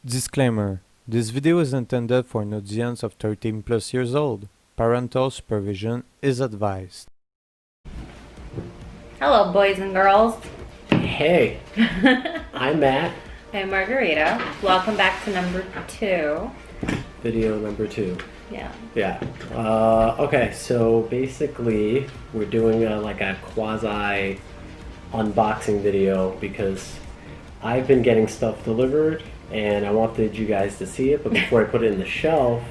Disclaimer: this video is intended for an audience of 13 plus years old. Parental supervision is advised. Hello, boys and girls. Hey, I'm Matt. I'm Margarita. Welcome back to number 2. Video number 2. Yeah. Yeah. Okay, so basically we're doing like a quasi unboxing video because I've been getting stuff delivered and I wanted you guys to see it, but before I put it in the shelf,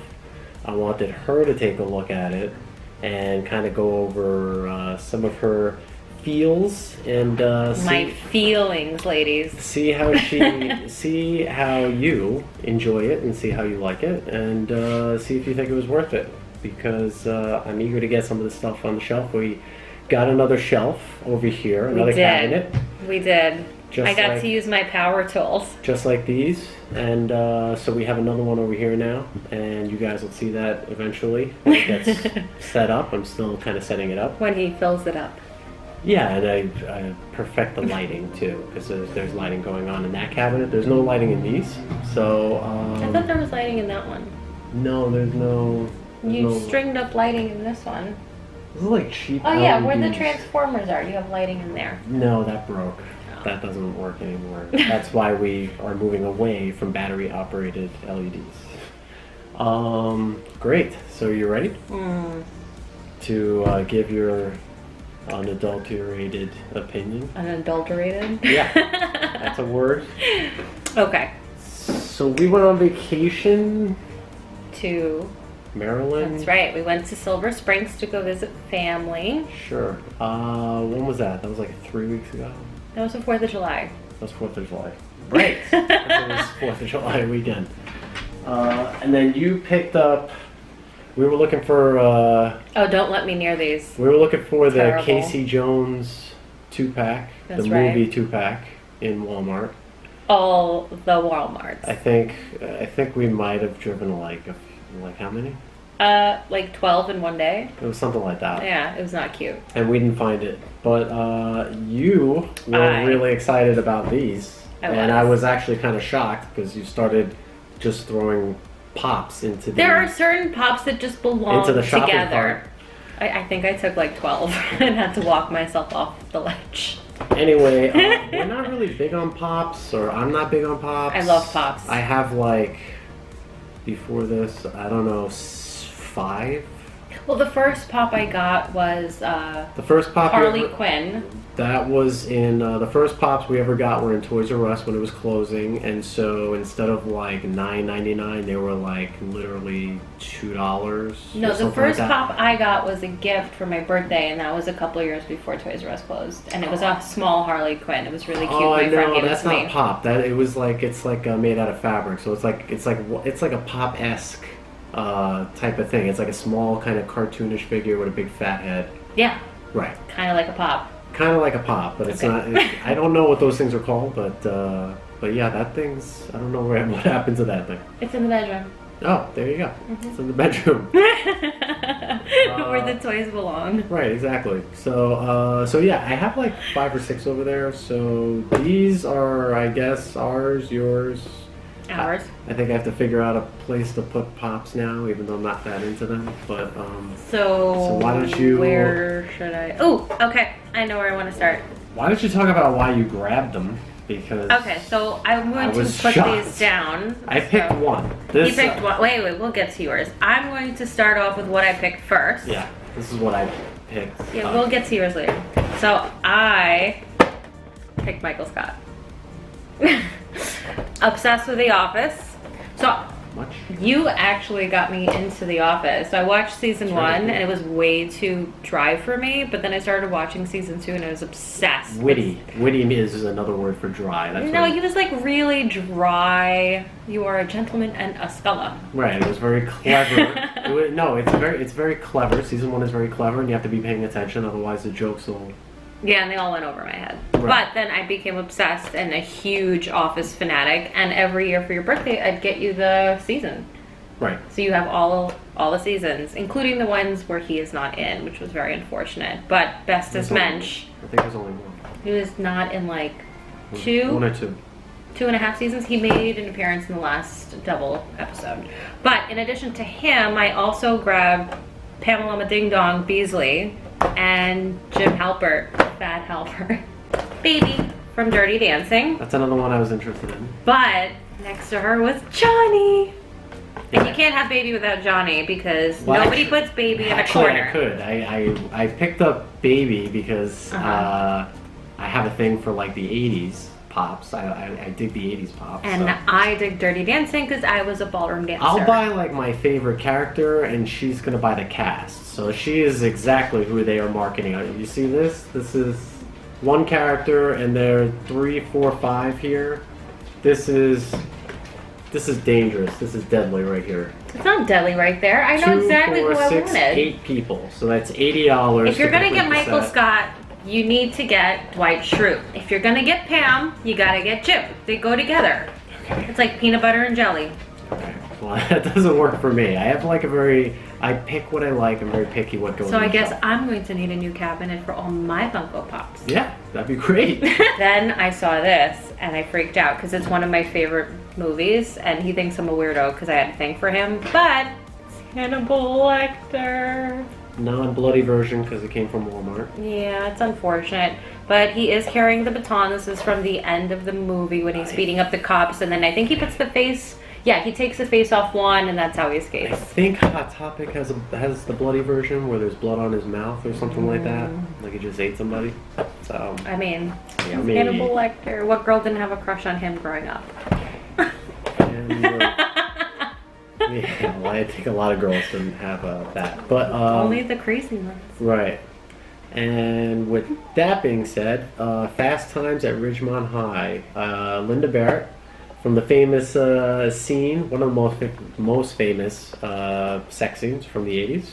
I wanted her to take a look at it and kind of go over some of her feels and My feelings, ladies. see how see how you enjoy it and see how you like it and see if you think it was worth it, because I'm eager to get some of the stuff on the shelf. We got another shelf over here, another cabinet. We did. I got like- to use my power tools. Just like these, and so we have another one over here now, and you guys will see that eventually when it gets set up. I'm still kind of setting it up. When he fills it up. Yeah, and I perfect the lighting too, because there's lighting going on in that cabinet. There's no lighting in these, so I thought there was lighting in that one. no, there's no. You stringed up lighting in this one. This is like cheap. Oh yeah, where the LEDs. Transformers are, you have lighting in there. No, that broke. That doesn't work anymore. That's why we are moving away from battery-operated LEDs. Great. So you ready to give your unadulterated opinion? Unadulterated? Yeah, that's a word. Okay. So we went on vacation, Maryland. That's right. We went to Silver Springs to go visit family. Sure. When was that? That was like 3 weeks ago. That was the 4th of July. That was 4th of July. Right. That was 4th of July weekend. And then you picked up. We were looking for. Oh, don't let me near these. We were looking for the Terrible. Casey Jones 2-pack, That's the right. movie 2-pack in Walmart. All the Walmarts. I think we might have driven like how many? Like 12 in one day. It was something like that. Yeah, it was not cute. And we didn't find it. But you were really excited about these. And I was actually kind of shocked because you started just throwing pops into the... There are certain pops that just belong Into the shopping together. I think I took like 12 and had to walk myself off the ledge. Anyway, we're not really big on pops, or I'm not big on pops. I love pops. I have like, before this, I don't know, 5? Well, the first pop I got was The first pop Harley Quinn. that was in, the first pops we ever got were in Toys R Us when it was closing, and so instead of like $9.99, they were like literally $2. No, or the something first like that. pop I got was a gift for my birthday, and that was a couple of years before Toys R Us closed. And it was a small Harley Quinn. It was really cute. Oh, My friend no, gave it that's to not me. pop. That it was like it's like made out of fabric, so it's like a pop-esque type of thing. It's like a small kind of cartoonish figure with a big fat head. Yeah, Right. kind of like a pop. Kind of like a pop, but it's Okay. not. I don't know what those things are called, but yeah, that thing's. I don't know what happened to that thing. It's in the bedroom. Oh, there you go. It's in the bedroom. Where the toys belong. Right, exactly. So yeah, I have like 5 or 6 over there. So these are, I guess, ours, yours. Ours. I think I have to figure out a place to put pops now, even though I'm not that into them. But So why don't you? Where should I? Oh, okay. I know where I want to start. Why don't you talk about why you grabbed them? Because Okay, so I'm going to was put shocked. these down. I picked So- one. You This, picked one. Wait, we'll get to yours. I'm going to start off with what I picked first. Yeah, this is what I picked. Yeah, we'll get to yours later. So I picked Michael Scott. Obsessed with The Office. So Much. you actually got me into The Office. So I watched season That's right. 1 and it was way too dry for me, but then I started watching season 2 and I was obsessed. Witty. Witty is another word for dry. That's No, what, he was like really dry. You are a gentleman and a scholar. Right, it was very clever. It's very clever. Season 1 is very clever, and you have to be paying attention, otherwise the jokes will. Yeah, and they all went over my head. Right. But then I became obsessed and a huge Office fanatic, and every year for your birthday, I'd get you the season. Right. So you have all the seasons, including the ones where he is not in, which was very unfortunate. But Bestest There's only- Mensch, I think there's only one. he was not in like 2? 1 or 2. 2.5 seasons. He made an appearance in the last double episode. But in addition to him, I also grabbed Pamela Ding Dong Beasley and Jim Halpert, Fat Halpert, baby from Dirty Dancing. That's another one I was interested in. But next to her was Johnny. And you can't have baby without Johnny because nobody puts baby in a corner. I could. I picked up baby because I have a thing for like the 80s pops. I dig the 80s pops. And so. I dig Dirty Dancing because I was a ballroom dancer. I'll buy like my favorite character and she's going to buy the cast. So she is exactly who they are marketing on. You see this? This is one character and there are 3, 4, 5 here. This is dangerous. This is deadly right here. It's not deadly right there. I know exactly who I 6, wanted. 8 people. So that's $80. If you're going to get Michael Scott, you need to get Dwight Schrute. If you're going to get Pam, you got to get Chip. They go together. Okay. It's like peanut butter and jelly. Okay. Well, that doesn't work for me. I have like I pick what I like. I'm very picky what goes in. So I guess I'm going to need a new cabinet for all my Funko Pops. Yeah, that'd be great. Then I saw this and I freaked out because it's one of my favorite movies and he thinks I'm a weirdo because I had a thing for him, but it's Hannibal Lecter. Non-bloody version because it came from Walmart. Yeah, it's unfortunate, but he is carrying the baton. This is from the end of the movie when he's beating up the cops, and then I think he puts the face. Yeah, he takes the face off one, and that's how he I escapes. think Hot Topic has the bloody version where there's blood on his mouth or something like that. Like he just ate somebody. So I mean, yeah, Hannibal Lecter. What girl didn't have a crush on him growing up? And, yeah, well, I think a lot of girls didn't have that, but Only the crazy ones. right. And with that being said, Fast Times at Ridgemont High. Linda Barrett from the famous scene, one of the most famous sex scenes from the 80s.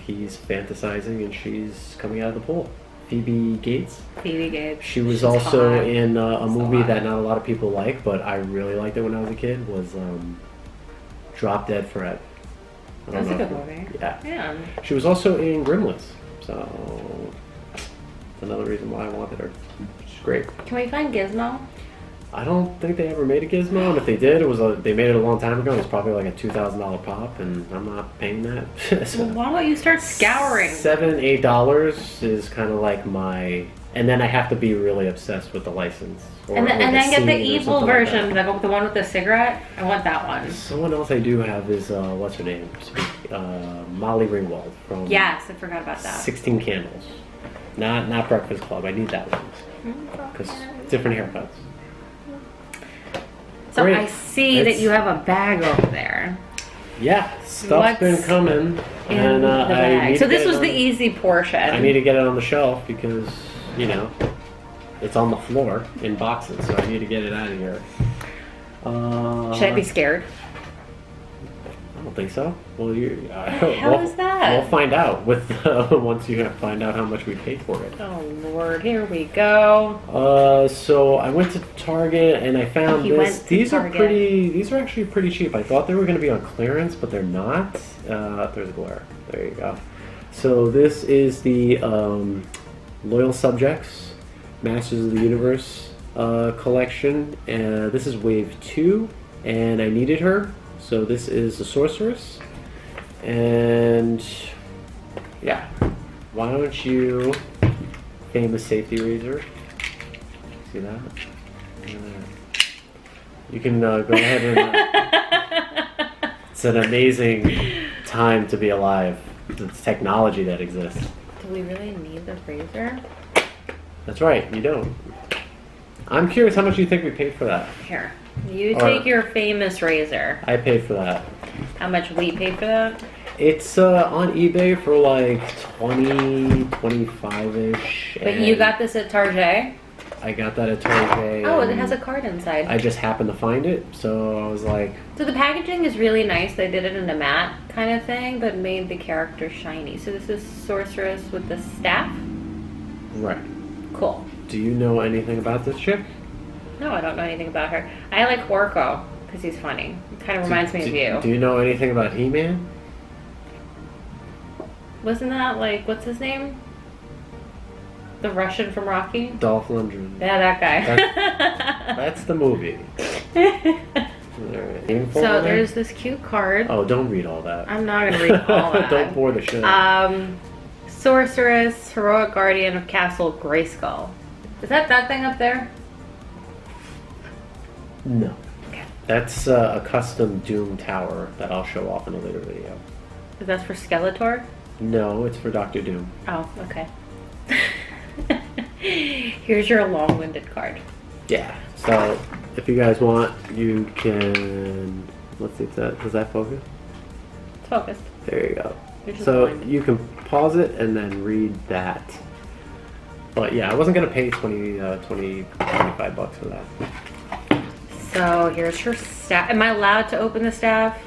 He's fantasizing and she's coming out of the pool. Phoebe Gates. Phoebe Gates. She was She's also hot. in a movie hot. that not a lot of people like, but I really liked it when I was a kid. Was Drop Dead Fred. I That was don't a know good if- movie. Yeah. Yeah. She was also in Gremlins, so that's another reason why I wanted her. She's great. Can we find Gizmo? I don't think they ever made a Gizmo, and if they did, they made it a long time ago. It was probably like a $2,000 pop, and I'm not paying that. So Well, why don't you start scouring? $7-8 is kind of like my, and then I have to be really obsessed with the license. Or And then with get the scene or evil something like version, the one with the cigarette. I want that one. that. Someone else I do have is what's her name? Molly Ringwald from Yes, I forgot about that. 16 Candles. Not Breakfast Club. I need that one because different haircuts. So Great. I see that you have a bag over there. Yeah, stuff's been coming, In and the I bag. need So to this get was it the on- easy portion. I need to get it on the shelf because it's on the floor in boxes, so I need to get it out of here. Should I be scared? I don't think so. Well, hell is that? We'll find out once you find out how much we paid for it. Oh Lord, here we go. So I went to Target and I found He this. went to These Target. These are actually pretty cheap. I thought they were going to be on clearance, but they're not. There's a glare. There you go. So this is the Loyal Subjects Masters of the Universe collection. This is Wave 2, and I needed her. So this is the Sorceress. And yeah, why don't you, famous safety razor, see that? Look at that. You can go ahead and, it's an amazing time to be alive. The technology that exists. Do we really need the razor? That's right, you don't. I'm curious how much you think we paid for that. Here, you Or- take your famous razor. I paid for that. How much we paid for that? It's on eBay for like 20, 25-ish. But you got this at Target. I got that at Target. Oh, it and has a card inside. I just happened to find it, so I was like... So the packaging is really nice. They did it in a matte kind of thing, but made the character shiny. So this is Sorceress with the staff. Right. Cool. Do you know anything about this chick? No, I don't know anything about her. I like Orko because he's funny. It kind of reminds me of you. Do you know anything about He-Man? Wasn't that like, what's his name? The Russian from Rocky? Dolph Lundgren. Yeah, that guy. That's the movie. Alright. Info So on there? there's this cute card. Oh, don't read all that. I'm not gonna read all that. Don't bore the shit. Sorceress, heroic guardian of Castle Grayskull. Is that thing up there? No. Okay. That's a custom Doom tower that I'll show off in a later video. Is that for Skeletor? No, it's for Dr. Doom. Oh, okay. Here's your long-winded card. Yeah. So, if you guys want, you can... Let's see if that... Does that focus? It's focused. There you go. You're just So, blind. you can pause it and then read that. But yeah, I wasn't going to pay 25 bucks for that. So here's her staff. Am I allowed to open the staff?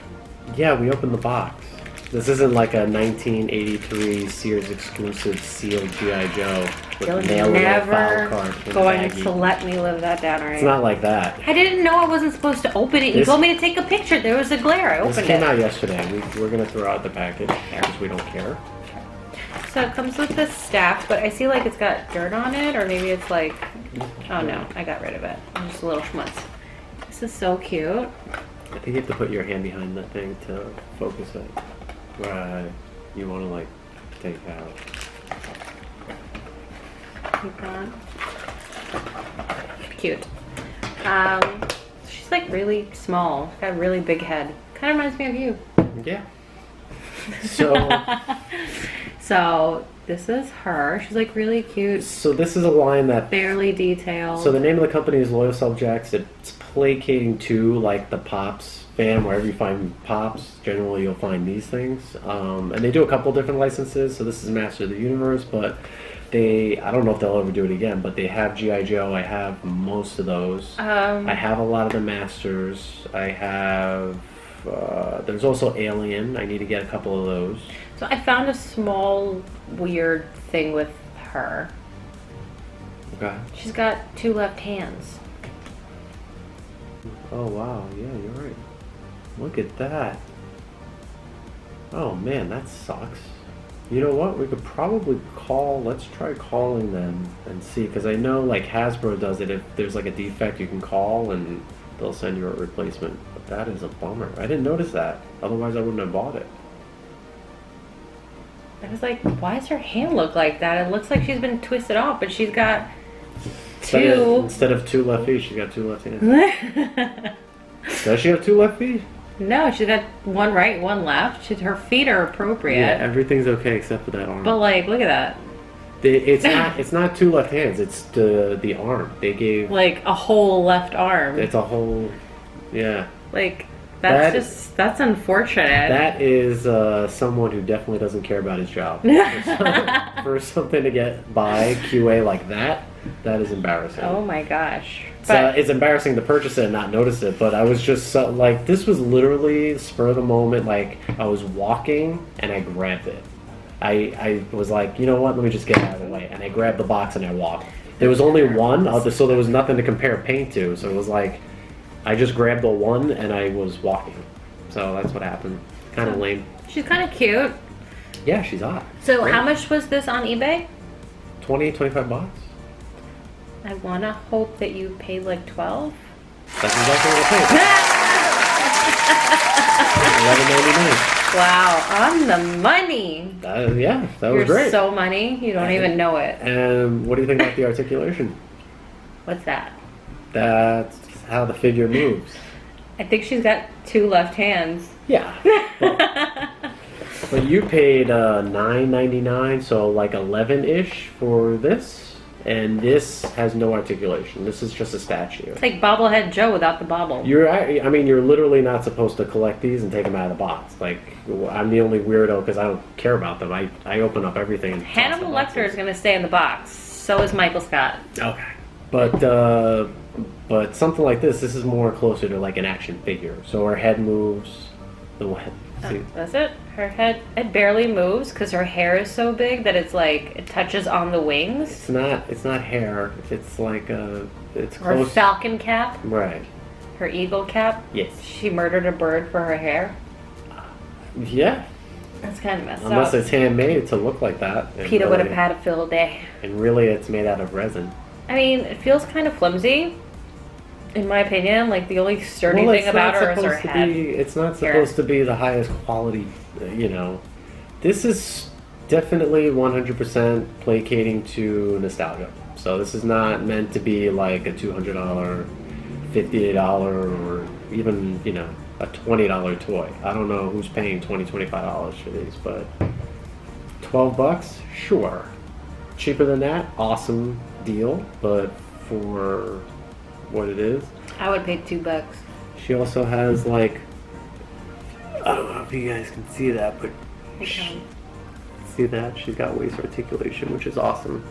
Yeah, we opened the box. This isn't like a 1983 Sears exclusive sealed G.I. Joe with You're mail never file card and going baggie. to let me live that down, right? It's not like that. I didn't know I wasn't supposed to open it. You This- told me to take a picture. There was a glare. I This opened came it. out yesterday. We're gonna throw out the package because we don't care. So it comes with this staff, but I see like it's got dirt on it, or maybe it's like, oh no, I got rid of it. I'm just a little schmutz. This is so cute. I think you have to put your hand behind the thing to focus it. Right. You want to like take it out. Keep that. Cute. She's like really small. She's got a really big head. Kind of reminds me of you. Yeah. So, So this is her. She's like really cute, so this is a line that. barely detailed. So the name of the company is Loyal Subjects. It's placating to like the Pops fan. Wherever you find Pops, generally you'll find these things. And they do a couple different licenses. So this is Master of the Universe, but I don't know if they'll ever do it again. But they have G.I. Joe. I have most of those. I have a lot of the Masters. I have. There's also Alien. I need to get a couple of those. So I found a small weird thing with her. Okay. She's got 2 left hands. Oh wow, yeah, you're right. Look at that. Oh man, that sucks. You know what? We could probably let's try calling them and see, because I know like Hasbro does it. If there's like a defect, you can call and they'll send you a replacement. But that is a bummer. I didn't notice that. Otherwise, I wouldn't have bought it. I was like, why does her hand look like that? It looks like she's been twisted off, but she's got 2. Instead of 2 left feet, she's got 2 left hands. Does she have 2 left feet? No, she's got 1 right, 1 left. Her feet are appropriate. Yeah, everything's okay except for that arm. But like, look at that. It's not 2 left hands. It's the arm. They gave Like a whole left arm. it's a whole yeah. Like that's That- just that's unfortunate. That is someone who definitely doesn't care about his job. For something to get by QA like that is embarrassing. Oh my gosh. So it's embarrassing to purchase it and not notice it, but I was just so, like, this was literally spur of the moment. Like, I was walking and I grabbed it. I was like, you know what, let me just get it out of the way. And I grabbed the box and I walked. There was only one, so there was nothing to compare paint to. So it was like, I just grabbed the one and I was walking. So that's what happened. Kind of lame. She's kind of cute. Yeah, she's hot. So Great. how much was this on eBay? 20, 25 bucks. I want to hope that you paid like 12. That's exactly what I paid. $11.99. Wow, on the money. Yeah, that was You're great. so money, you don't even know it. And what do you think about the articulation? What's that? That's how the figure moves. I think she's got 2 left hands. Yeah. But you paid $9.99, so like 11-ish for this. And this has no articulation. This is just a statue. It's like Bobblehead Joe without the bobble. I mean, you're literally not supposed to collect these and take them out of the box. Like, I'm the only weirdo because I don't care about them. I open up everything. And Hannibal Lecter is going to stay in the box. So is Michael Scott. Okay. But something like this is more closer to like an action figure. So her head moves. See? That's it. Her head, it barely moves because her hair is so big that it's like it touches on the wings. It's not hair. It's like it's her close. falcon cap. Right. Her eagle cap. Yes. She murdered a bird for her hair. Yeah. That's kind of messed up. Unless it's handmade to look like that. PETA would have had a field day. And really, it's made out of resin. I mean, it feels kind of flimsy. In my opinion, like the only sturdy thing about her is her head. It's not supposed to be the highest quality, you know. This is definitely 100% placating to nostalgia. So this is not meant to be like a $200, $58, or even, you know, a $20 toy. I don't know who's paying $20, $25 for these, but $12, sure. Cheaper than that, awesome deal, but for what it is. I would pay $2. She also has like, I don't know if you guys can see that, but see that? She's got waist articulation, which is awesome.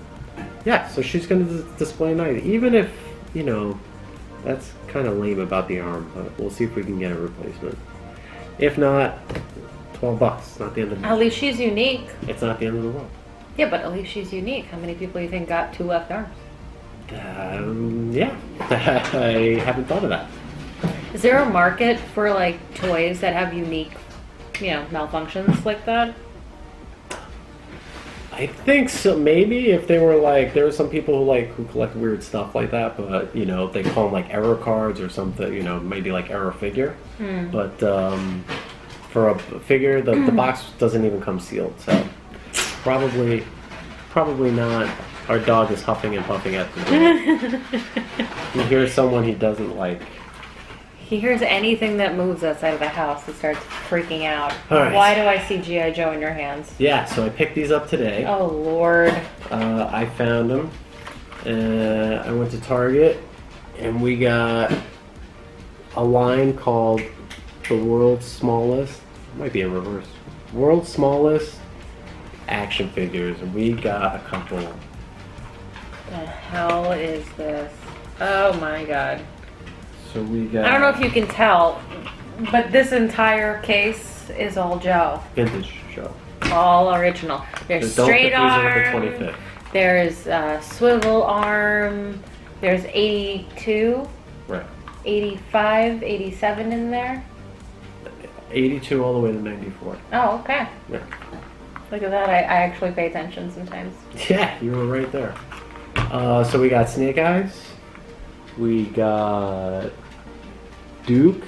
Yeah, so she's going to display nice. Even if, you know, that's kind of lame about the arm, but we'll see if we can get a replacement. If not, $12. Not the end of the world. At least she's unique. It's not the end of the world. Yeah, but at least she's unique. How many people do you think got 2 left arms? Yeah. I haven't thought of that. Is there a market for like toys that have unique, you know, malfunctions like that? I think so. Maybe if they were like, there are some people who collect weird stuff like that, but you know, they call them like error cards or something. You know, maybe like error figure. But for a figure, the box doesn't even come sealed, so probably not. Our dog is huffing and puffing at the door. He hears someone he doesn't like. He hears anything that moves outside of the house and starts freaking out. All right. Why do I see G.I. Joe in your hands? Yeah, so I picked these up today. Oh, Lord. I found them. I went to Target, and we got a line called the World's Smallest. It might be in reverse. World's Smallest Action Figures, and we got a couple. The hell is this? Oh my god. So we got... I don't know if you can tell, but this entire case is all Joe. Vintage Joe. All original. There's straight arm. With the 25th. There's swivel arm. There's 82. Right. 85, 87 in there. 82 all the way to 94. Oh, okay. Yeah. Look at that. I actually pay attention sometimes. Yeah, you were right there. So we got Snake Eyes. We got Duke.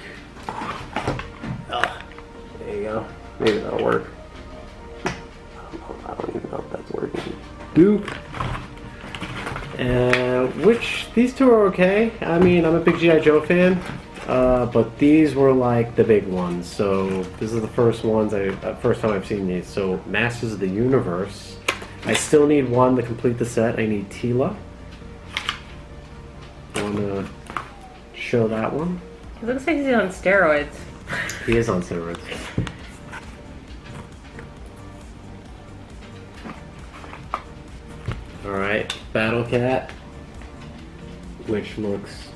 There you go. Maybe that'll work. I don't even know if that's working. Duke. Which, these two are okay. I mean, I'm a big G.I. Joe fan. But these were like the big ones. So this is the first time I've seen these. So Masters of the Universe. I still need one to complete the set. I need Tila. I want to show that one. It looks like he's on steroids. He is on steroids. Alright, Battle Cat, which looks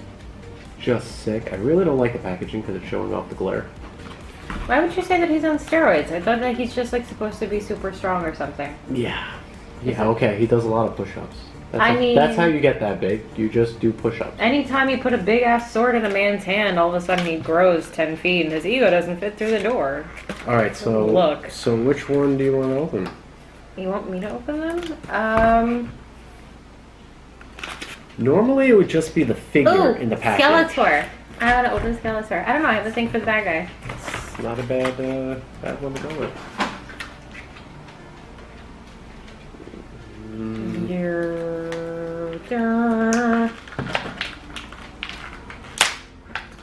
just sick. I really don't like the packaging because it's showing off the glare. Why would you say that he's on steroids? I thought that he's just like supposed to be super strong or something. Yeah. Yeah, okay, he does a lot of push-ups. mean... That's how you get that big. You just do push-ups. Anytime you put a big-ass sword in a man's hand, all of a sudden he grows 10 feet and his ego doesn't fit through the door. Alright, so... Look. So which one do you want to open? You want me to open them? Normally it would just be the figure in the package. Skeletor. I want to open Skeletor. I don't know, I have a thing for the bad guy. It's not a bad one to go with.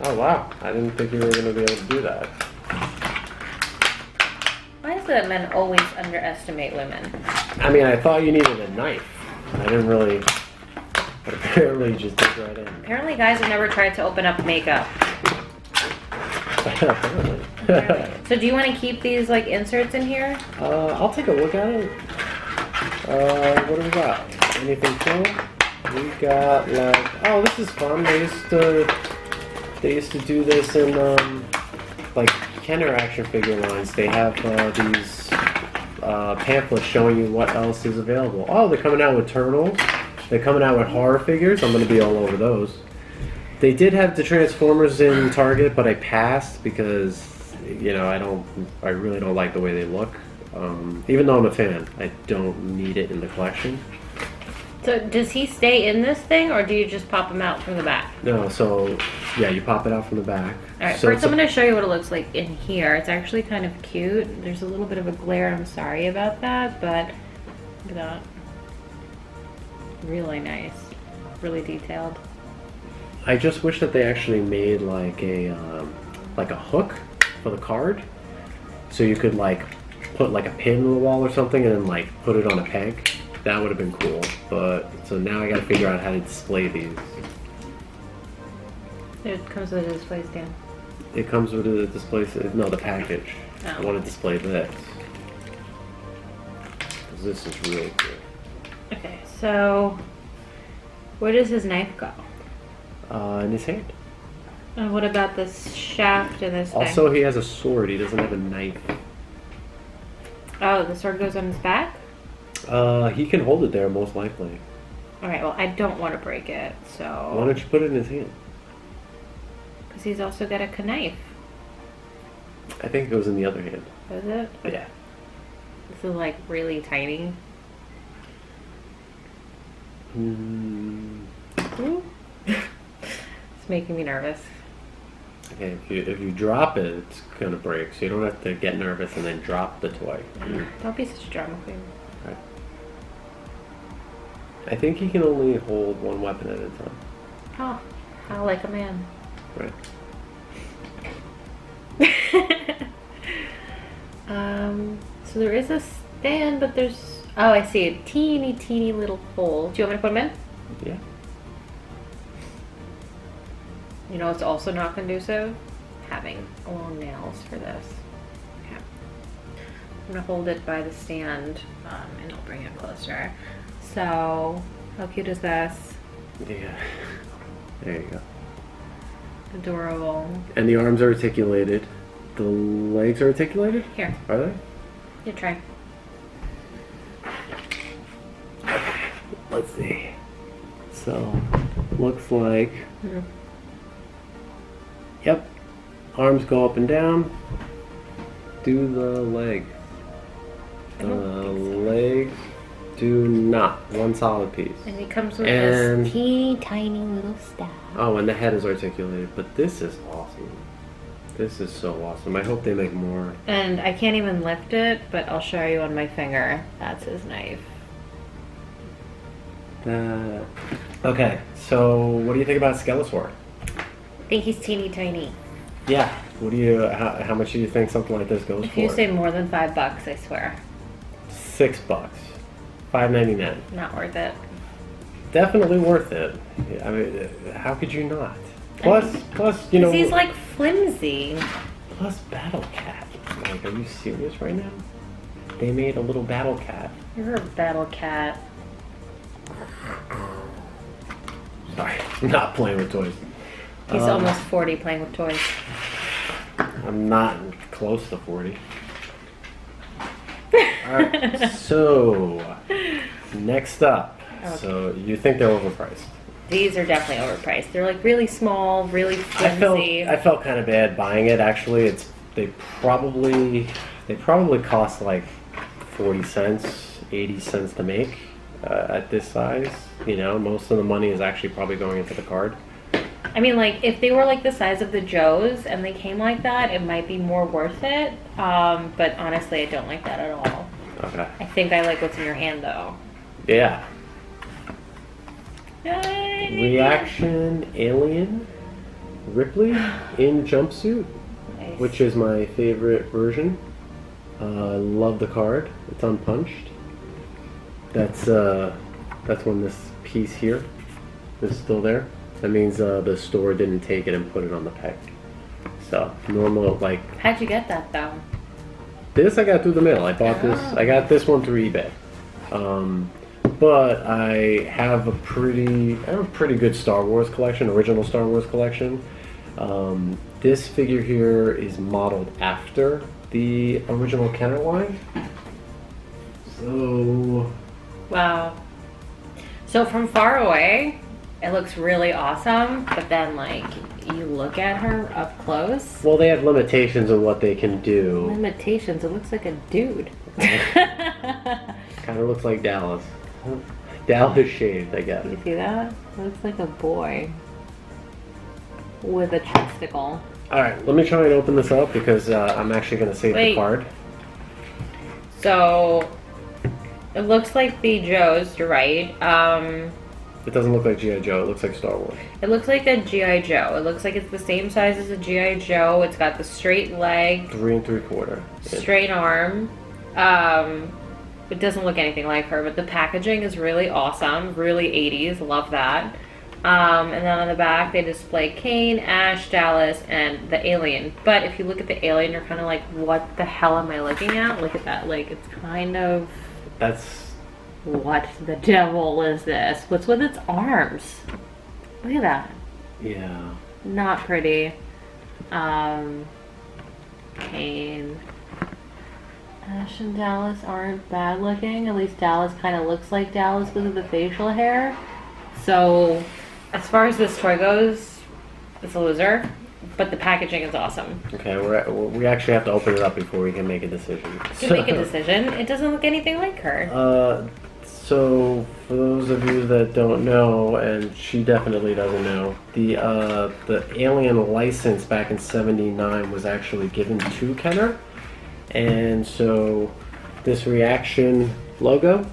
Oh wow, I didn't think you were going to be able to do that. Why is it that men always underestimate women? I mean, I thought you needed a knife. I didn't really Apparently, you just did right in. Apparently, guys have never tried to open up makeup. Apparently. So, do you want to keep these like inserts in here? I'll take a look at it. What do we got? Anything cool? We got like, oh, this is fun. They used to do this in like Kenner action figure lines. They have these pamphlets showing you what else is available. Oh, they're coming out with Turtles. They're coming out with horror figures. I'm gonna be all over those. They did have the Transformers in Target, but I passed because, you know, I really don't like the way they look. Even though I'm a fan, I don't need it in the collection. So, does he stay in this thing, or do you just pop him out from the back? No, so yeah, you pop it out from the back. All right, So first I'm going to show you what it looks like in here. It's actually kind of cute. There's a little bit of a glare. I'm sorry about that, but look at that. Really nice. Really detailed. I just wish that they actually made like a hook for the card, so you could like put like a pin in the wall or something, and then like put it on a peg. That would have been cool. But so now I got to figure out how to display these. It comes with a display stand. It comes with a display. No, the package. Oh. I want to display this. 'Cause this is really cool. Okay, so where does his knife go? In his hand. And what about this shaft and this thing? Also, he has a sword. He doesn't have a knife. Oh, the sword goes on his back? He can hold it there most likely. Alright, well, I don't want to break it, Why so... don't you put it in his hand? Because he's also got a knife. I think it goes in the other hand. Is it? Yeah. This is like really tiny. Ooh. It's making me nervous. Okay, if you drop it, it's gonna break. So you don't have to get nervous and then drop the toy. Don't be such a drama queen. Right. I think he can only hold one weapon at a time. Oh, how like a man. Right. So there is a stand, but there's... Oh, I see a teeny little hole. Do you want me to put him in? Yeah. You know, it's also not conducive having long nails for this. Okay. I'm gonna hold it by the stand, and I'll bring it closer. So, how cute is this? Yeah. There you go. Adorable. And the arms are articulated. The legs are articulated? Here, Are they? you try. Let's see. So, looks like... Mhm. Yep. Arms go up and down. Do the legs. I The don't think so. legs do not. One solid piece. And it comes with And- this teeny tiny little staff. Oh, and the head is articulated. But this is awesome. This is so awesome. I hope they make more. And I can't even lift it, but I'll show you on my finger. That's his knife. Okay, so what do you think about Skeletor? I think he's teeny tiny. Yeah. What do you? How much do you think something like this goes If for? you say more than $5, I swear. $6, $5.99. Not worth it. Definitely worth it. I mean, how could you not? Plus, you know. Because he's like flimsy. Plus, Battle Cat. Like, are you serious right now? They made a little Battle Cat. You're a battle cat. Sorry, I'm not playing with toys. He's almost 40 playing with toys. I'm not close to 40. Alright, so next up. Okay. So you think they're overpriced? These are definitely overpriced. They're like really small, really flimsy. I felt kind of bad buying it. Actually, they probably cost like 40 cents, 80 cents to make at this size. You know, most of the money is actually probably going into the card. I mean, like, if they were like the size of the Joes and they came like that, it might be more worth it. But honestly, I don't like that at all. Okay. I think I like what's in your hand, though. Yeah. Yay! Reaction Alien Ripley in jumpsuit, Nice. which is my favorite version. Love the card. It's unpunched. That's when this piece here is still there. That means the store didn't take it and put it on the peg. So normal, like How'd you get that though? this, I got through the mail. I bought this. I got this one through eBay. But I have a pretty good Star Wars collection, original Star Wars collection. This figure here is modeled after the original Kenner line. So Wow. So from far away, it looks really awesome, but then like you look at her up close. well, they have limitations on what they can do. Limitations. It looks like a dude. Kind of looks like Dallas. Dallas shaved, I guess. You see that? It looks like a boy with a chesticle. All right, let me try and open this up because I'm actually going to save the Wait. card. So it looks like the Joes. You're right. It doesn't look like G.I. Joe. It looks like Star Wars. It looks like a G.I. Joe. It looks like it's the same size as a G.I. Joe. It's got the straight leg, 3 3/4. straight arm. It doesn't look anything like her, but the packaging is really awesome. Really 80s. Love that. And then on the back, they display Kane, Ash, Dallas, and the alien. But if you look at the alien, you're kind of like, what the hell am I looking at? Look at that. Like, it's kind of... That's... What the devil is this? What's with its arms? Look at that. Yeah. Not pretty. Kane. Ash and Dallas aren't bad looking. At least Dallas kind of looks like Dallas because of the facial hair. So, as far as this toy goes, it's a loser. But the packaging is awesome. Okay, we actually have to open it up before we can make a decision. To make a decision, it doesn't look anything like her. So, for those of you that don't know, and she definitely doesn't know, the Alien license back in '79 was actually given to Kenner. And so, this reaction logo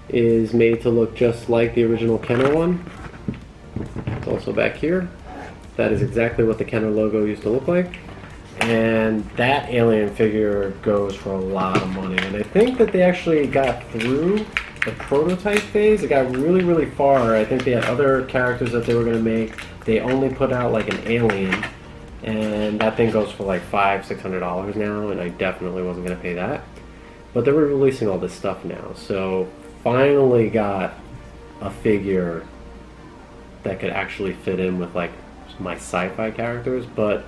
is made to look just like the original Kenner one. It's also back here. That is exactly what the Kenner logo used to look like. And that alien figure goes for a lot of money. And I think that they actually got through the prototype phase. It got really, really far. I think they had other characters that they were going to make. They only put out like an alien. And that thing goes for like $500-$600 now. And I definitely wasn't going to pay that. But they're releasing all this stuff now. So finally got a figure that could actually fit in with like my sci-fi characters, but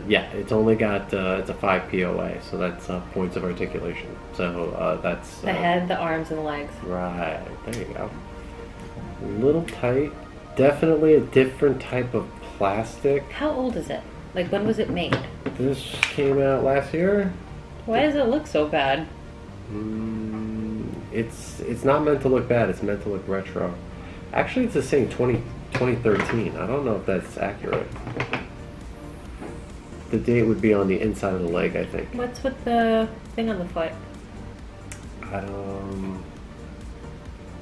yeah, it's only got it's a 5 POA, so that's points of articulation. So that's The head, the arms, and the legs. right. There you go. A little tight. Definitely a different type of plastic. How old is it? Like, when was it made? This came out last year. Why does it look so bad? It's not meant to look bad. It's meant to look retro. Actually, it's saying 2013. I don't know if that's accurate. The date would be on the inside of the leg, I think. What's with the thing on the foot? I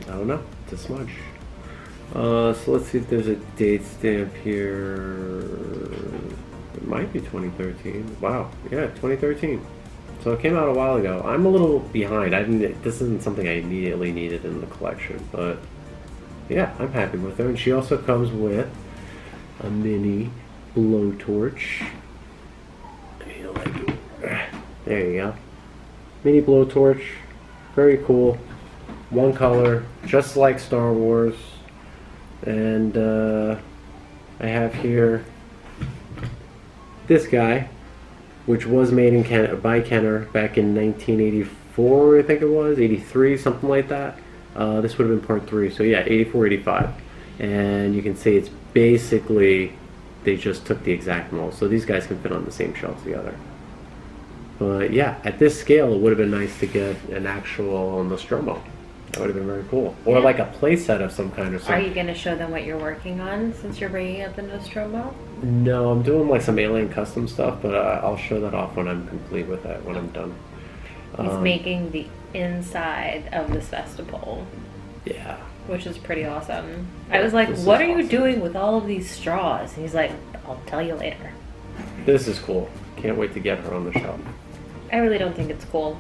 don't know. It's a smudge. So let's see if there's a date stamp here. It might be 2013. Wow. Yeah, 2013. So it came out a while ago. I'm a little behind. This isn't something I immediately needed in the collection, but yeah, I'm happy with her. And she also comes with a mini blowtorch. There you go. Mini blowtorch. Very cool. One color, just like Star Wars. And I have here this guy, which was made in by Kenner back in 1984, I think it was, 83, something like that. This would have been part 3, so yeah, 84, 85. And you can see it's basically, they just took the exact mold. So these guys can fit on the same shelves together. But yeah, at this scale, it would have been nice to get an actual Nostromo. That would have been very cool. Or like a play set of some kind or something. Are you going to show them what you're working on since you're bringing up the Nostromo? No, I'm doing like some alien custom stuff, but I'll show that off when I'm complete with that, when I'm done. He's making the inside of this vestibule. Yeah. Which is pretty awesome. I was like, what are you doing with all of these straws? And he's like, I'll tell you later. This is cool. Can't wait to get her on the shelf. I really don't think it's cool.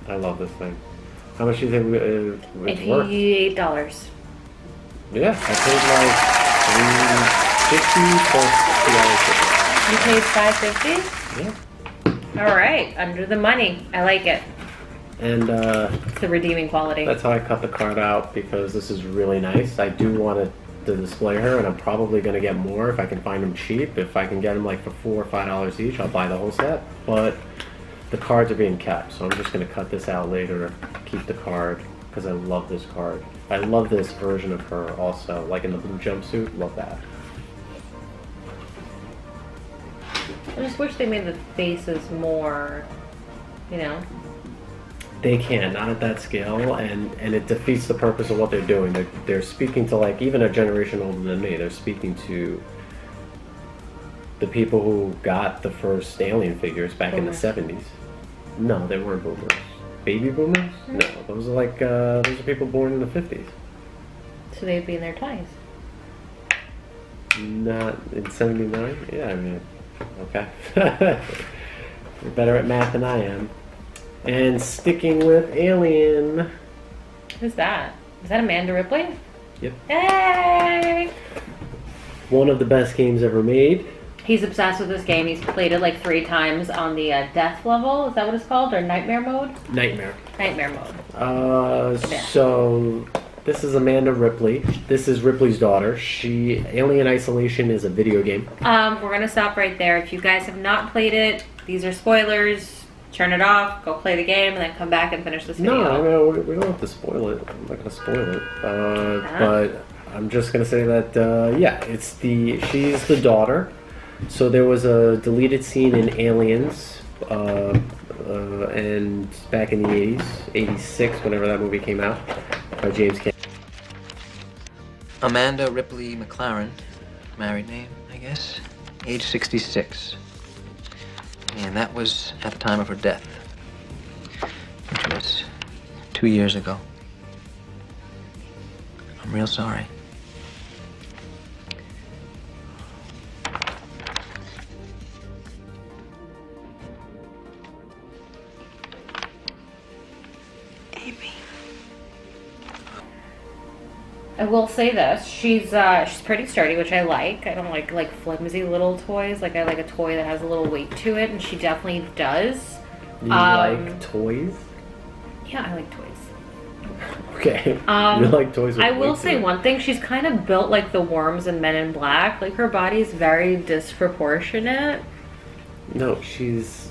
I love this thing. How much do you think it's worth? $8. Yeah, I paid like $350 plus $2 shipping. You paid $5.50? Yeah. All right, under the money. I like it. And It's the redeeming quality. that's how I cut the card out, because this is really nice. I do want to display her, and I'm probably going to get more if I can find them cheap. If I can get them like for $4 or $5 each, I'll buy the whole set. But the cards are being kept, so I'm just going to cut this out later, keep the card, because I love this card. I love this version of her also, like in the blue jumpsuit. Love that. I just wish they made the faces more, you know. They can, not at that scale, and it defeats the purpose of what they're doing. They're speaking to, like, even a generation older than me. They're speaking to the people who got the first Alien figures back in the 70s. No, they weren't boomers. Baby boomers? No, those are people born in the 50s. So they'd be in their 20s. Not in 79? Yeah, I mean, okay. You're better at math than I am. And sticking with Alien. Who's that? Is that Amanda Ripley? Yep. Hey! One of the best games ever made. He's obsessed with this game. He's played it like 3 times on the death level. Is that what it's called? Or nightmare mode? Nightmare. Nightmare mode. So this is Amanda Ripley. This is Ripley's daughter. Alien Isolation is a video game. We're gonna stop right there. If you guys have not played it, these are spoilers. Turn it off, go play the game, and then come back and finish this video. No, we don't have to spoil it. I'm not gonna spoil it. But I'm just gonna say that yeah, she's the daughter. So there was a deleted scene in Aliens, and back in the 80s, 86, whenever that movie came out, by James Cameron. Amanda Ripley McLaren, married name, I guess, age 66. And that was at the time of her death, which was 2 years ago. I'm real sorry. I will say this: she's pretty sturdy, which I like. I don't like flimsy little toys. Like I like a toy that has a little weight to it, and she definitely does. You like toys? Yeah, I like toys. Okay. You like toys with I will weight say to it. one thing: she's kind of built like the worms in Men in Black. Like her body's very disproportionate. No, she's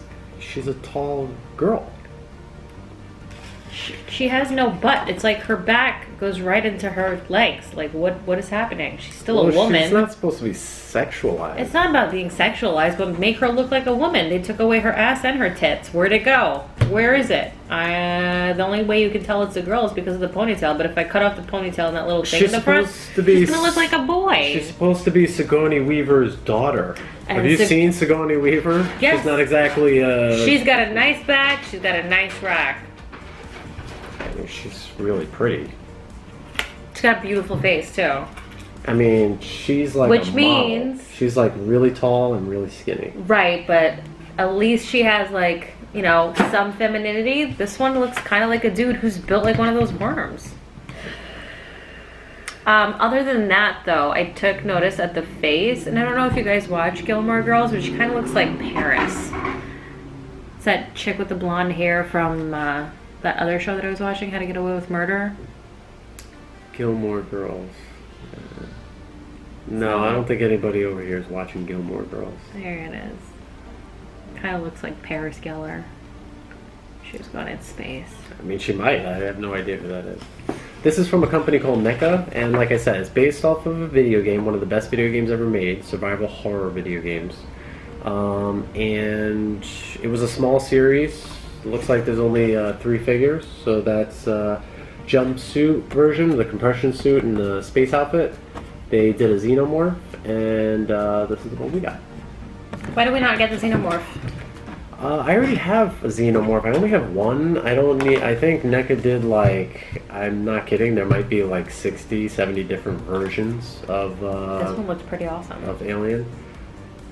a tall girl. She has no butt. It's like her back goes right into her legs. Like what is happening? She's still a woman. She's not supposed to be sexualized. It's not about being sexualized, but make her look like a woman. They took away her ass and her tits. Where'd it go? Where is it? The only way you can tell it's a girl is because of the ponytail. But if I cut off the ponytail and that little thing in the front, she's gonna look like a boy. She's supposed to be Sigourney Weaver's daughter. And Have you seen Sigourney Weaver? Yes. She's not exactly. She's got a nice back. She's got a nice rack. I mean, she's really pretty. She's got a beautiful face too. I mean, she's like Which a means model. She's like really tall and really skinny. Right, but at least she has like, you know, some femininity. This one looks kind of like a dude who's built like one of those worms. Other than that, though, I took notice at the face, and I don't know if you guys watch Gilmore Girls, but she kind of looks like Paris. It's that chick with the blonde hair from that other show that I was watching, How to Get Away with Murder. Gilmore Girls. No, I don't think anybody over here is watching Gilmore Girls. There it is. Kind of looks like Paris Geller. She was going in space. I mean, she might. I have no idea who that is. This is from a company called Neca, and like I said, it's based off of a video game, one of the best video games ever made, survival horror video games. And it was a small series. It looks like there's only 3 figures, so that's jumpsuit version, the compression suit, and the space outfit. They did a xenomorph, and this is what we got. Why do we not get the xenomorph? I already have a xenomorph. I only have one. I don't need. I think NECA did like. I'm not kidding. There might be like 60, 70 different versions of. This one looks pretty awesome. Of Alien.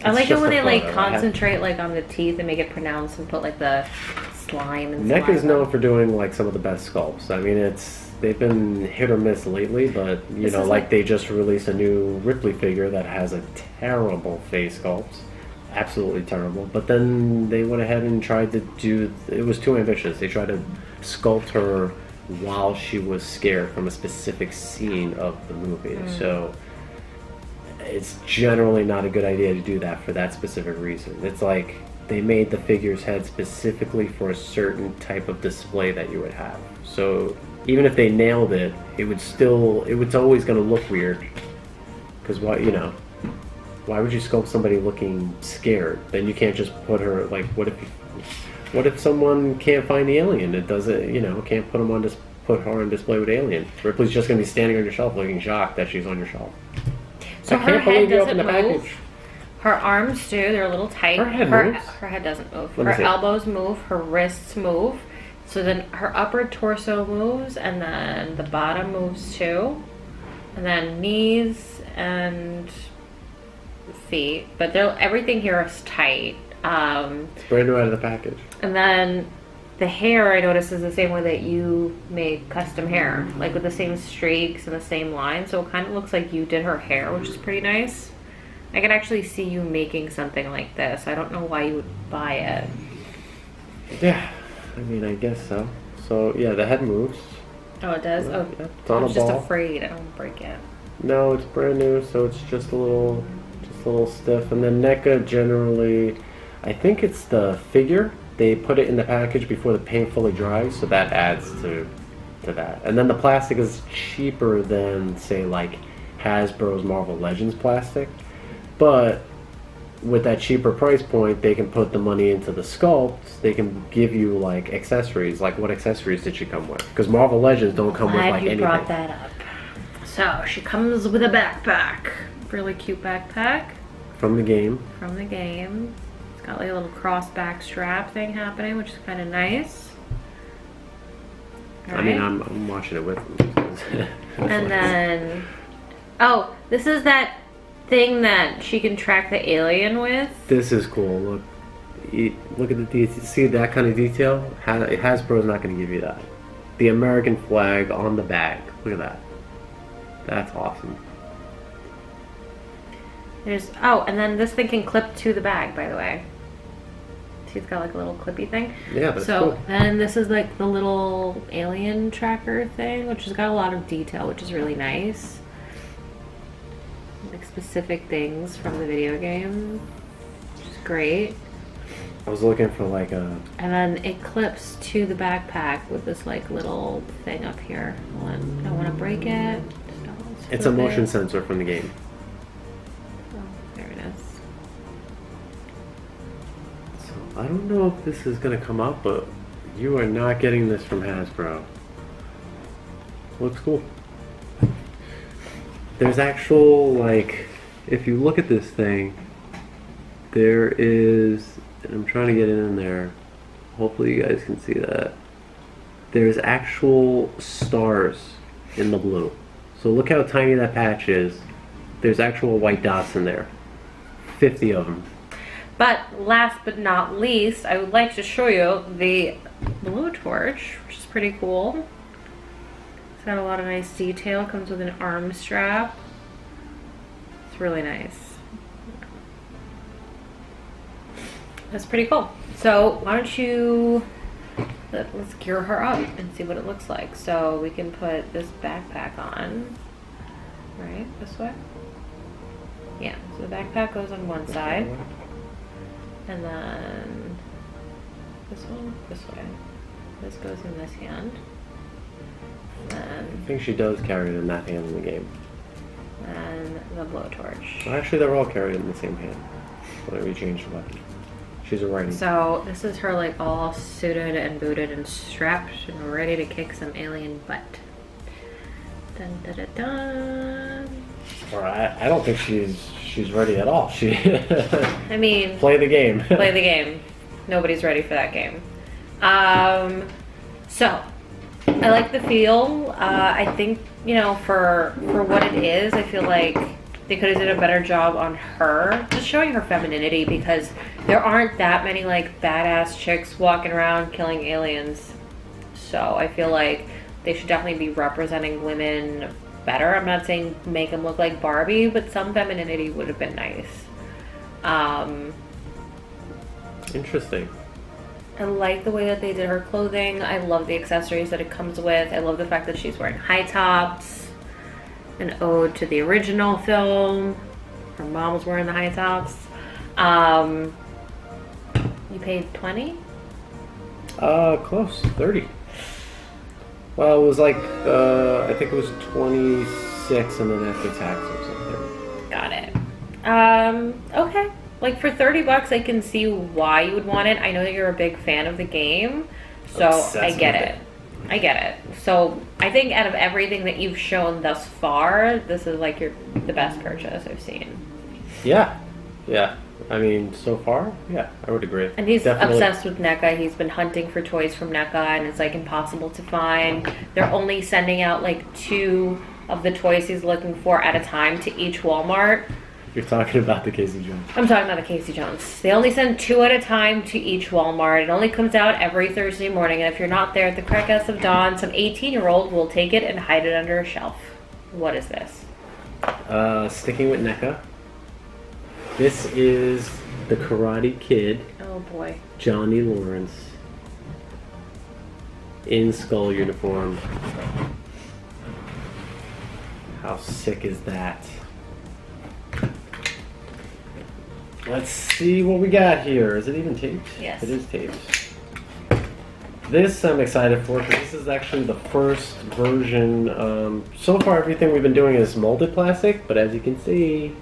I like it just when a they like photo. concentrate like on the teeth and make it pronounced and put like the slime and Neca is saliva. known for doing like some of the best sculpts. I mean, they've been hit or miss lately, but you This know, is like they just released a new Ripley figure that has a terrible face sculpt, absolutely terrible. But then they went ahead and tried to do. It was too ambitious. They tried to sculpt her while she was scared from a specific scene of the movie. So it's generally not a good idea to do that for that specific reason. It's like they made the figure's head specifically for a certain type of display that you would have. So even if they nailed it, it was always going to look weird. Because why would you sculpt somebody looking scared? Then you can't just put her like, what if someone can't find the alien? It doesn't, can't put her on display with alien. Ripley's just going to be standing on your shelf looking shocked that she's on your shelf. So I her can't head believe you doesn't opened the move. package. Her arms do. They're a little tight. Her head moves. Her head doesn't move. Let me Her see. elbows move. Her wrists move. So then her upper torso moves, and then the bottom moves too, and then knees and feet. But everything here is tight. It's brand new out of the package. And then the hair, I noticed, is the same way that you make custom hair, like with the same streaks and the same line. So it kind of looks like you did her hair, which is pretty nice. I could actually see you making something like this. I don't know why you would buy it. Yeah, I mean, I guess so. So yeah, the head moves. Oh, it does? Oh, Yeah, it's on I'm a just ball. afraid I don't break it. No, it's brand new, so it's just a little stiff. And then NECA generally, I think it's the figure. They put it in the package before the paint fully dries, so that adds to that. And then the plastic is cheaper than, say, like Hasbro's Marvel Legends plastic. But with that cheaper price point, they can put the money into the sculpts. They can give you like accessories. Like, what accessories did she come with? Because Marvel Legends don't come with Glad like you anything. brought that up. So she comes with a backpack. Really cute backpack From the game. from the game. It's got like a little cross back strap thing happening, which is kind of nice. I mean, Alright. I'm watching it with them. And then, oh, this is that thing that she can track the alien with. This is cool. Look, look at the detail. See that kind of detail? Hasbro's not going to give you that. The American flag on the bag. Look at that. That's awesome. And then this thing can clip to the bag, by the way. See, it's got like a little clippy thing. Yeah, that's So cool. then this is like the little alien tracker thing, which has got a lot of detail, which is really nice. Like specific things from the video game, which is great. I was looking for like a. And then it clips to the backpack with this like little thing up here. I don't want to break it. Just don't want to It's a flip motion it. sensor from the game. Oh, there it is. So I don't know if this is going to come up, but you are not getting this from Hasbro. Looks cool. There's actual, like, if you look at this thing, there is, and I'm trying to get it in there, hopefully you guys can see that, there's actual stars in the blue. So look how tiny that patch is. There's actual white dots in there. 50 of them. But last but not least, I would like to show you the blowtorch, which is pretty cool. It's got a lot of nice detail. It comes with an arm strap. It's really nice. That's pretty cool. So why don't you let's gear her up and see what it looks like. So we can put this backpack on, right? This way. Yeah. So the backpack goes on one side, and then this one this way. This goes in this hand. I think she does carry it in that hand in the game. And the blowtorch. Well, actually, they're all carried in the same hand. Whenever you change the weapon. She's a writing. So this is her like all suited and booted and strapped and ready to kick some alien butt. Dun dun dun dun. Or I don't think she's ready at all. She I mean, play the game. play the game. Nobody's ready for that game. So I like the feel. I think, you know, for what it is, I feel like they could have did a better job on her, just showing her femininity, because there aren't that many like badass chicks walking around killing aliens. So I feel like they should definitely be representing women better. I'm not saying make them look like Barbie, but some femininity would have been nice. Interesting. I like the way that they did her clothing. I love the accessories that it comes with. I love the fact that she's wearing high tops. An ode to the original film. Her mom was wearing the high tops. You paid 20? Close, 30. Well, it was like, I think it was 26 and then after tax it was like 30. Got it. Okay. Like for $30, I can see why you would want it. I know that you're a big fan of the game, so I get it. I get it. So I think out of everything that you've shown thus far, this is like the best purchase I've seen. Yeah. Yeah. I mean, so far, yeah, I would agree. And he's Definitely. obsessed with NECA. He's been hunting for toys from NECA, and it's like impossible to find. They're only sending out like 2 of the toys he's looking for at a time to each Walmart. You're talking about the Casey Jones. I'm talking about the Casey Jones. They only send 2 at a time to each Walmart. It only comes out every Thursday morning, and if you're not there at the crack of dawn, some 18-year-old will take it and hide it under a shelf. What is this? Sticking with NECA. This is the Karate Kid, Oh boy. Johnny Lawrence, in skull uniform. How sick is that? Let's see what we got here. Is it even taped? Yes. It is taped. This I'm excited for because this is actually the first version. So far everything we've been doing is molded plastic, but as you can see,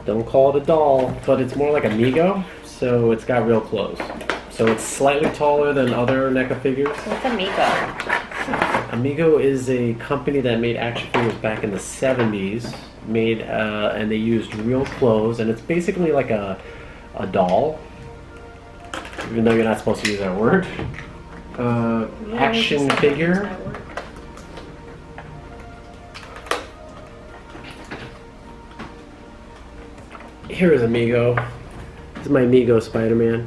don't call it a doll, but it's more like a Mego, so it's got real clothes. So it's slightly taller than other NECA figures. What's Amigo? Amigo is a company that made action figures back in the 70s. And they used real clothes, and it's basically like a doll, even though you're not supposed to use that word. Action figure. Here is Amigo. This is my Amigo Spider-Man.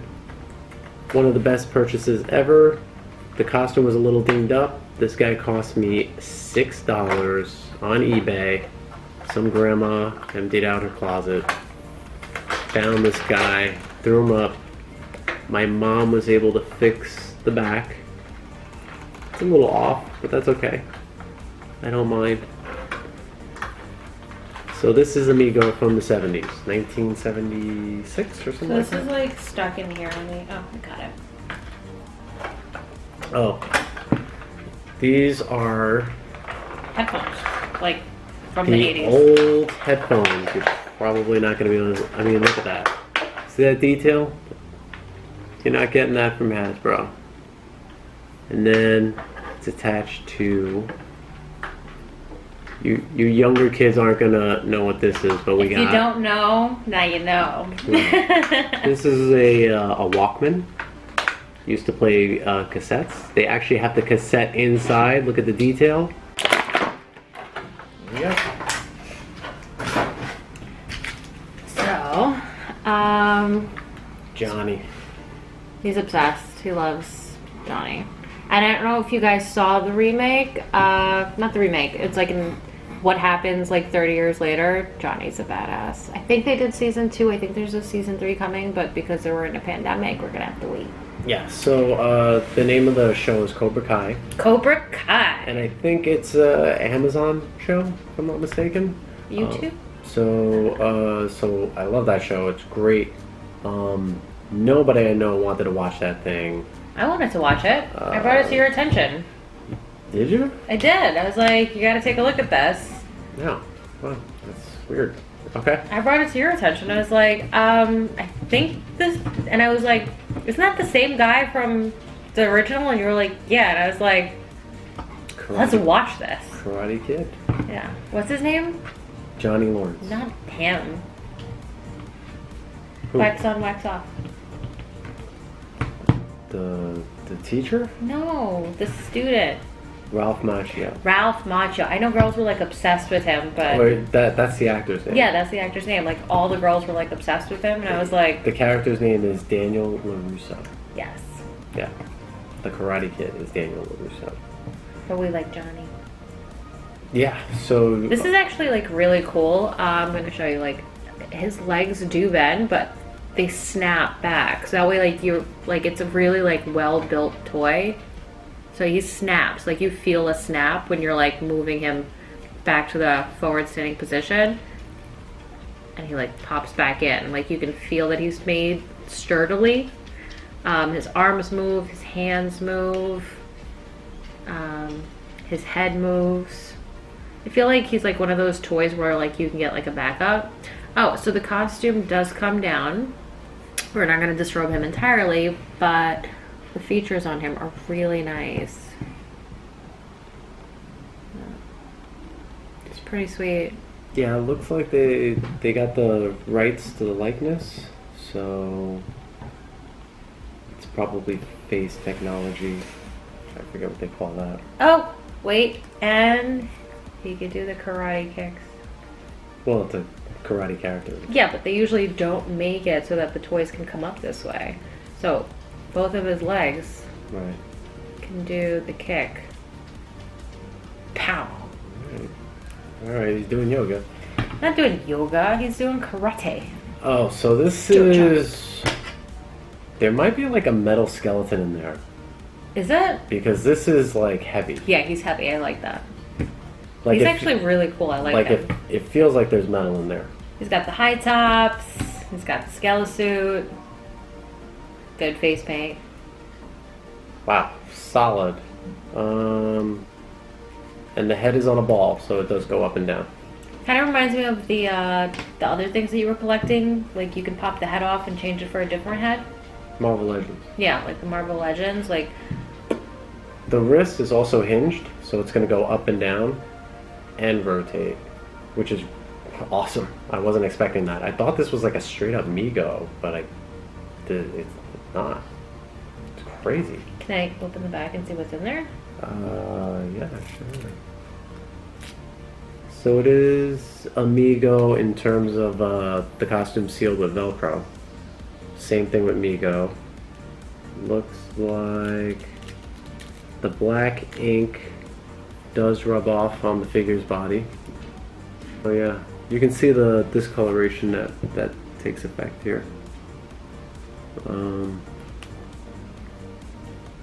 One of the best purchases ever. The costume was a little dinged up. This guy cost me $6 on eBay. Some grandma emptied out her closet, found this guy, threw him up. My mom was able to fix the back. It's a little off, but that's okay. I don't mind. So this is Amigo from the 70s, 1976 or something So this like is that. like stuck in here. Oh, I got it. Oh. These are Headphones. Like from the the 80s. old headphones. You're probably not going to be able to, I mean, look at that. See that detail? You're not getting that from Hasbro. And then it's attached to, you younger kids aren't going to know what this is, but we If got. you don't know, now you know. This is a Walkman. Used to play cassettes. They actually have the cassette inside. Look at the detail. There we go. So, Johnny. he's obsessed. He loves Johnny. And I don't know if you guys saw the remake. Not the remake. It's like in what happens like 30 years later. Johnny's a badass. I think they did season 2. I think there's a season 3 coming, but because they were in a pandemic, we're gonna have to wait. Yeah, so the name of the show is Cobra Kai. Cobra Kai. And I think it's an Amazon show, if I'm not mistaken. YouTube? So I love that show. It's great. Nobody I know wanted to watch that thing. I wanted to watch it. I brought it to your attention. Did you? I did. I was like, you gotta take a look at this. No. Well, that's weird. Okay. I brought it to your attention. I was like, I think this, and I was like, isn't that the same guy from the original? And you were like, yeah. And I was like, let's watch this. Karate Kid. Yeah. What's his name? Johnny Lawrence. Not him. Who? Wax on, wax off. The teacher? No, the student. Ralph Macchio. Ralph Macchio. I know girls were like obsessed with him, but Or that's the actor's name. yeah, that's the actor's name. Like all the girls were like obsessed with him, and I was like, The character's name is Daniel LaRusso. yes. Yeah. The Karate Kid is Daniel LaRusso. But we like Johnny. Yeah, so... This is actually like really cool. I'm gonna show you like his legs do bend, but they snap back. So that way like you're like it's a really like well built toy. So he snaps, like you feel a snap when you're like moving him back to the forward standing position. And he like pops back in. Like you can feel that he's made sturdily. His arms move, his hands move, his head moves. I feel like he's like one of those toys where like you can get like a backup. Oh, so the costume does come down. We're not going to disrobe him entirely, but the features on him are really nice. It's pretty sweet. Yeah, it looks like they got the rights to the likeness, so it's probably face technology. I forget what they call that. Oh, wait, and he could do the karate kicks. Well, it's a karate character. Yeah, but they usually don't make it so that the toys can come up this way. So both of his legs Right. can do the kick. Pow. Alright, he's doing yoga. Not doing yoga, he's doing karate. Oh, so this Jojo. is... There might be like a metal skeleton in there, Is it? because this is like heavy. Yeah, he's heavy. I like that. Like He's if- actually really cool. I like like him. it feels like there's metal in there. He's got the high tops. He's got the skelesuit. Good face paint. Wow, solid. And the head is on a ball, so it does go up and down. Kind of reminds me of the other things that you were collecting. Like you can pop the head off and change it for a different head. Marvel Legends. Yeah, like the Marvel Legends. Like The wrist is also hinged, so it's going to go up and down and rotate, which is awesome. I wasn't expecting that. I thought this was like a straight up Mego, but it's not. It's crazy. can I open the back and see what's in there? Yeah, sure. So it is Amigo in terms of the costume sealed with Velcro. Same thing with Mego. Looks like the black ink does rub off on the figure's body. Oh yeah, you can see the discoloration that takes effect here.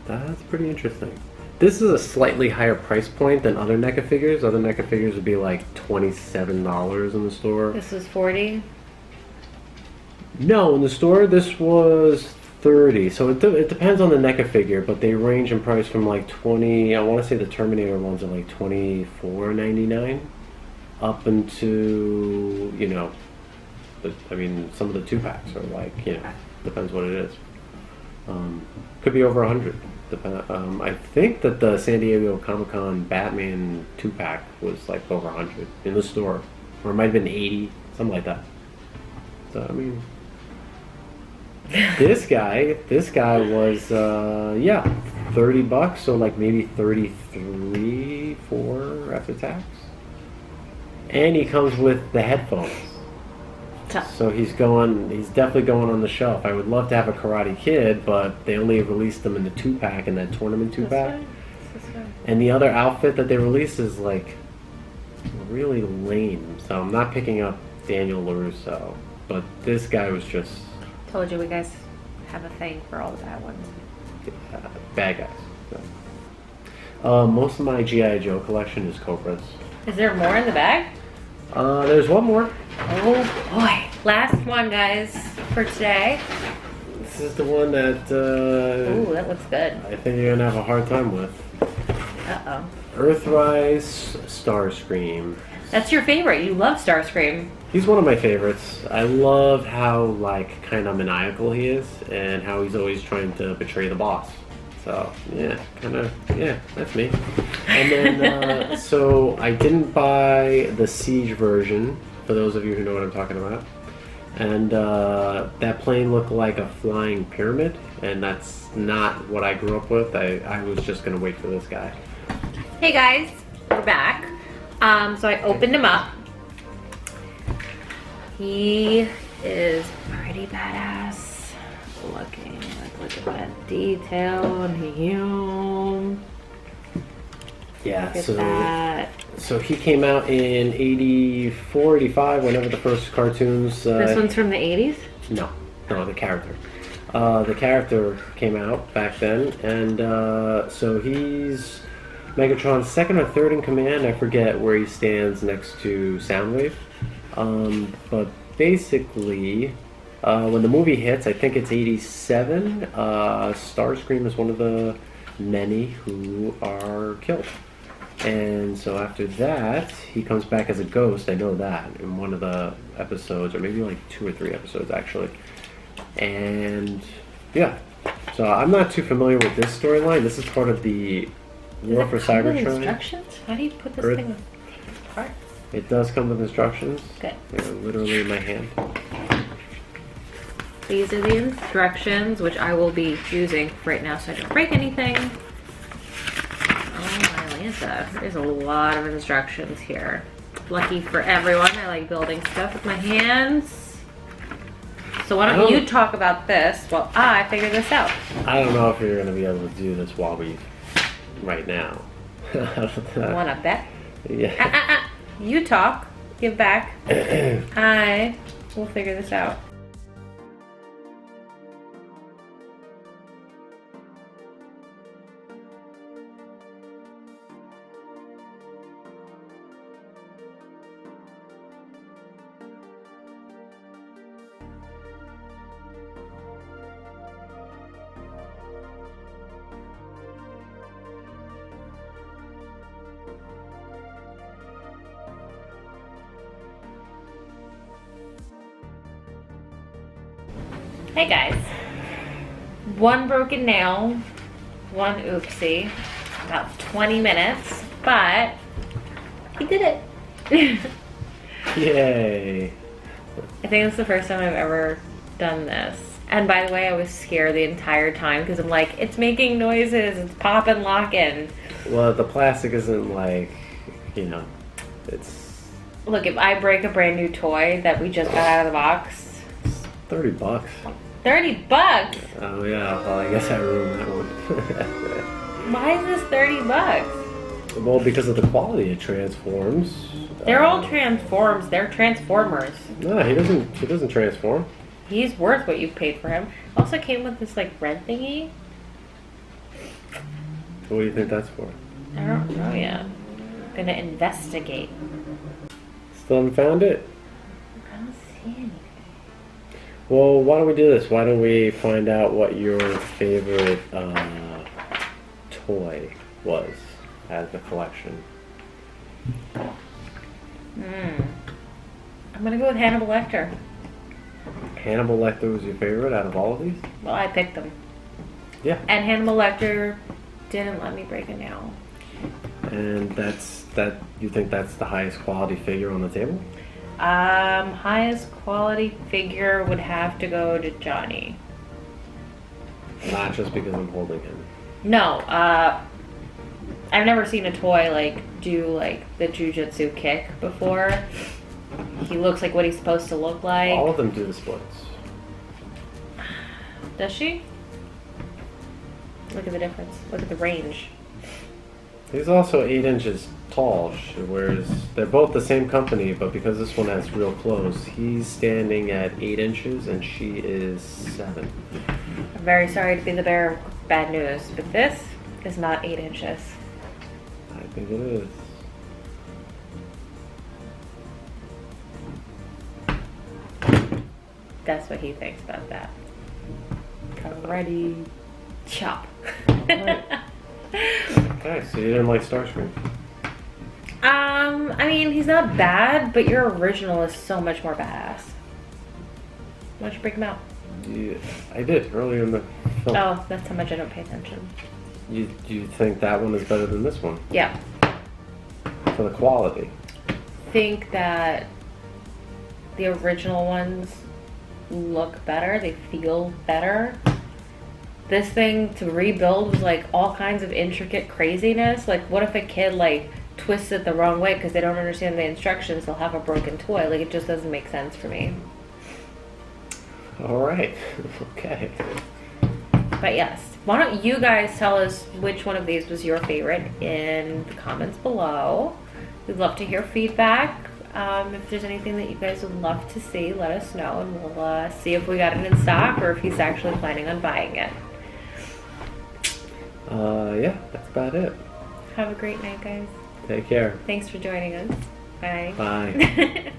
That's pretty interesting. This is a slightly higher price point than other NECA figures. Other NECA figures would be like $27 in the store. This is 40. No, in the store this was 30. So it depends on the NECA figure, but they range in price from like 20. I want to say the Terminator ones are like $24.99, up into some of the 2-packs are like depends what it is. Could be over 100. I think that the San Diego Comic-Con Batman 2-pack was like over 100 in the store, or it might have been 80, something like that. So I mean, this guy was $30, so like maybe 33, 4 after tax, and he comes with the headphones. So he's definitely going on the shelf. I would love to have a Karate Kid, but they only released them in the 2-pack and that tournament 2-pack. And the other outfit that they released is like really lame. So I'm not picking up Daniel LaRusso, but this guy was just Told you we guys have a thing for all the bad ones. bad guys. So. Most of my G.I. Joe collection is Cobras. Is there more in the bag? There's one more. Oh boy. Last one, guys, for today. This is the one that Ooh, that looks good. I think you're gonna have a hard time with. Uh-oh. Earthrise Starscream. That's your favorite. You love Starscream. He's one of my favorites. I love how like kind of maniacal he is, and how he's always trying to betray the boss. So yeah, that's me. And then so I didn't buy the Siege version, for those of you who know what I'm talking about. And that plane looked like a flying pyramid, and that's not what I grew up with. I was just gonna wait for this guy. Hey guys, we're back. So I opened him up. He is pretty badass looking. Like, look at that detail on him. Yeah, Look at that. so he came out in 84, 85, whenever the first cartoons... This one's from the 80s? No, the character. The character came out back then, and so he's Megatron's second or third in command. I forget where he stands next to Soundwave. But basically, when the movie hits, I think it's 87, Starscream is one of the many who are killed. And so after that, he comes back as a ghost. I know that in one of the episodes, or maybe like 2 or 3 episodes actually. And yeah, so I'm not too familiar with this storyline. This is part of the War for Does it come with Cybertron. instructions? How do you put this Earth- thing apart? It does come with instructions. Good. They're literally in my hand. These are the instructions, which I will be using right now so I don't break anything. Oh my Lanta, there's a lot of instructions here. Lucky for everyone, I like building stuff with my hands. So why don't you talk about this while I figure this out? I don't know if you're going to be able to do this right now. Wanna bet? Yeah. You talk, give back. I will figure this out. Hey guys, one broken nail, one oopsie, about 20 minutes, but he did it. Yay. I think it's the first time I've ever done this. And by the way, I was scared the entire time because I'm like, it's making noises, it's popping, locking. Well, the plastic isn't like, it's Look, if I break a brand new toy that we just got out of the box, $30. 30 bucks. Oh yeah, well I guess I ruined that one. Why is this 30 bucks? Well, because of the quality it transforms. They're all transforms. They're Transformers. No, he doesn't transform. He's worth what you paid for him. Also came with this like red thingy. What do you think that's for? I don't know yet. Gonna investigate. Still haven't found it? I don't see anything. Well, why don't we do this? Why don't we find out what your favorite toy was out of the collection? I'm gonna go with Hannibal Lecter. Hannibal Lecter was your favorite out of all of these? Well, I picked them. Yeah. And Hannibal Lecter didn't let me break a nail. And you think that's the highest quality figure on the table? Highest quality figure would have to go to Johnny. Not just because I'm holding him. No, I've never seen a toy like do like the jujitsu kick before. He looks like what he's supposed to look like. All of them do the splits. Does she? Look at the difference. Look at the range. He's also 8 inches tall, whereas they're both the same company, but because this one has real clothes, he's standing at 8 inches and she is 7. I'm very sorry to be the bearer of bad news, but this is not 8 inches. I think it is. That's what he thinks about that. Alrighty. Chop. Okay, so you didn't like Starscream? I mean, he's not bad, but your original is so much more badass. Why don't you break him out? Yeah, I did earlier in the film. Oh, that's how much I don't pay attention. You think that one is better than this one? Yeah. For the quality? Think that the original ones look better, they feel better. this thing to rebuild was like all kinds of intricate craziness. Like, what if a kid like twists it the wrong way because they don't understand the instructions? They'll have a broken toy. Like, it just doesn't make sense for me. All right. Okay. But yes, why don't you guys tell us which one of these was your favorite in the comments below. We'd love to hear feedback. If there's anything that you guys would love to see, let us know, and we'll see if we got it in stock or if he's actually planning on buying it. Yeah, that's about it. Have a great night, guys. Take care. Thanks for joining us. Bye. Bye.